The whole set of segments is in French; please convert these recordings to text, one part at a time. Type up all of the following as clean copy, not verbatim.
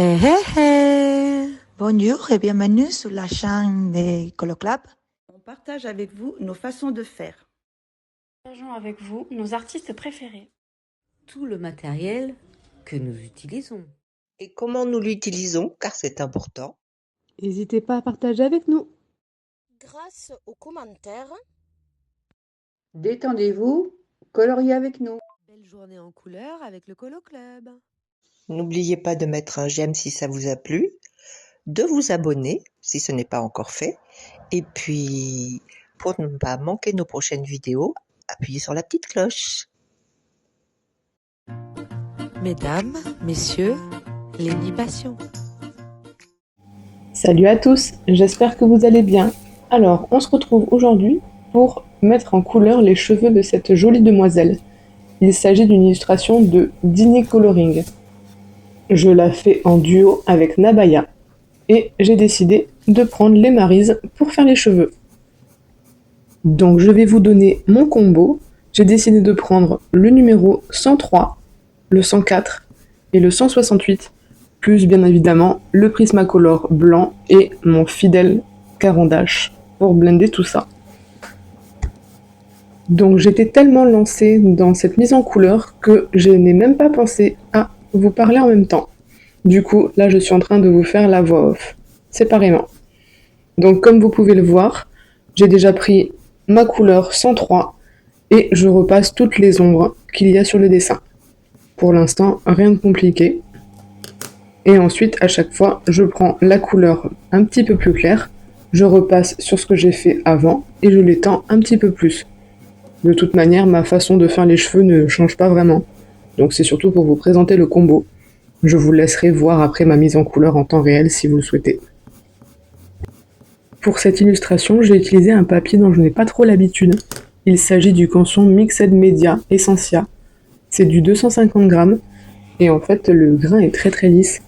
Hé hé hé! Bonjour et bienvenue sur la chaîne des Coloclub. On partage avec vous nos façons de faire. Partageons avec vous nos artistes préférés. Tout le matériel que nous utilisons. Et comment nous l'utilisons, car c'est important. N'hésitez pas à partager avec nous. Grâce aux commentaires, Détendez-vous, coloriez avec nous. Belle journée en couleur avec le Colo Club. N'oubliez pas de mettre un j'aime si ça vous a plu, de vous abonner si ce n'est pas encore fait, et puis pour ne pas manquer nos prochaines vidéos, appuyez sur la petite cloche. Mesdames, messieurs, Lénie Passion. Salut à tous, j'espère que vous allez bien. Alors, on se retrouve aujourd'hui pour mettre en couleur les cheveux de cette jolie demoiselle. Il s'agit d'une illustration de Dini Coloring. Je la fais en duo avec Nabaya et j'ai décidé de prendre les Maryse pour faire les cheveux. Donc je vais vous donner mon combo. J'ai décidé de prendre le numéro 103, le 104 et le 168, plus bien évidemment le Prismacolor blanc et mon fidèle Caran d'Ache pour blender tout ça. Donc j'étais tellement lancée dans cette mise en couleur que je n'ai même pas pensé à vous parler en même temps. Du coup, là je suis en train de vous faire la voix off, séparément. Donc comme vous pouvez le voir, j'ai déjà pris ma couleur 103 et je repasse toutes les ombres qu'il y a sur le dessin. Pour l'instant, rien de compliqué. Et ensuite, à chaque fois, je prends la couleur un petit peu plus claire, je repasse sur ce que j'ai fait avant et je l'étends un petit peu plus. De toute manière, ma façon de faire les cheveux ne change pas vraiment. Donc c'est surtout pour vous présenter le combo. Je vous laisserai voir après ma mise en couleur en temps réel si vous le souhaitez. Pour cette illustration, j'ai utilisé un papier dont je n'ai pas trop l'habitude. Il s'agit du Canson Mixed Media Essentia. C'est du 250 grammes et en fait le grain est très très lisse.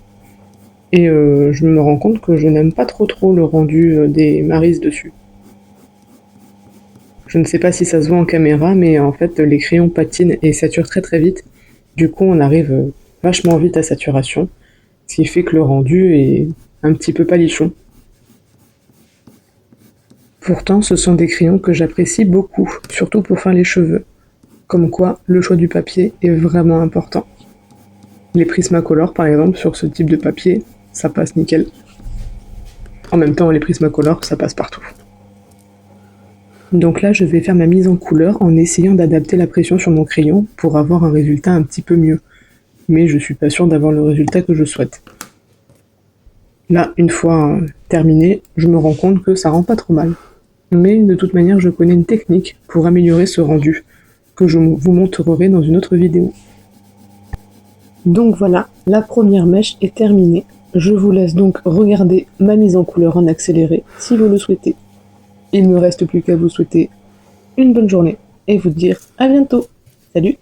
Et je me rends compte que je n'aime pas trop le rendu des Maryse dessus. Je ne sais pas si ça se voit en caméra, mais en fait les crayons patinent et saturent très très vite. Du coup on arrive vachement vite à saturation, ce qui fait que le rendu est un petit peu palichon. Pourtant ce sont des crayons que j'apprécie beaucoup, surtout pour faire les cheveux. Comme quoi le choix du papier est vraiment important. Les Prismacolor par exemple sur ce type de papier, ça passe nickel. En même temps les Prismacolor ça passe partout. Donc là je vais faire ma mise en couleur en essayant d'adapter la pression sur mon crayon pour avoir un résultat un petit peu mieux. Mais je suis pas sûre d'avoir le résultat que je souhaite. Là, une fois terminé, je me rends compte que ça rend pas trop mal. Mais de toute manière, je connais une technique pour améliorer ce rendu, que je vous montrerai dans une autre vidéo. Donc voilà, la première mèche est terminée. Je vous laisse donc regarder ma mise en couleur en accéléré, si vous le souhaitez. Il ne me reste plus qu'à vous souhaiter une bonne journée, et vous dire à bientôt. Salut!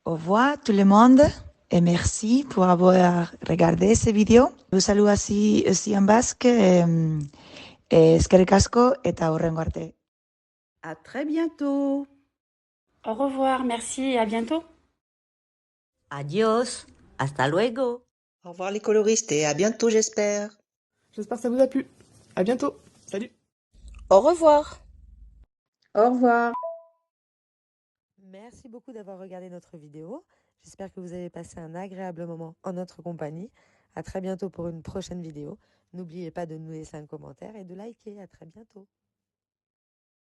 Au revoir tout le monde et merci pour avoir regardé cette vidéo. Je vous salue aussi en basque et eskerrik asko eta hurrengo arte. À très bientôt. Au revoir, merci et à bientôt. Adios, hasta luego. Au revoir les coloristes et à bientôt j'espère. J'espère que ça vous a plu. À bientôt. Salut. Au revoir. Au revoir. Merci beaucoup d'avoir regardé notre vidéo. J'espère que vous avez passé un agréable moment en notre compagnie. À très bientôt pour une prochaine vidéo. N'oubliez pas de nous laisser un commentaire et de liker. À très bientôt.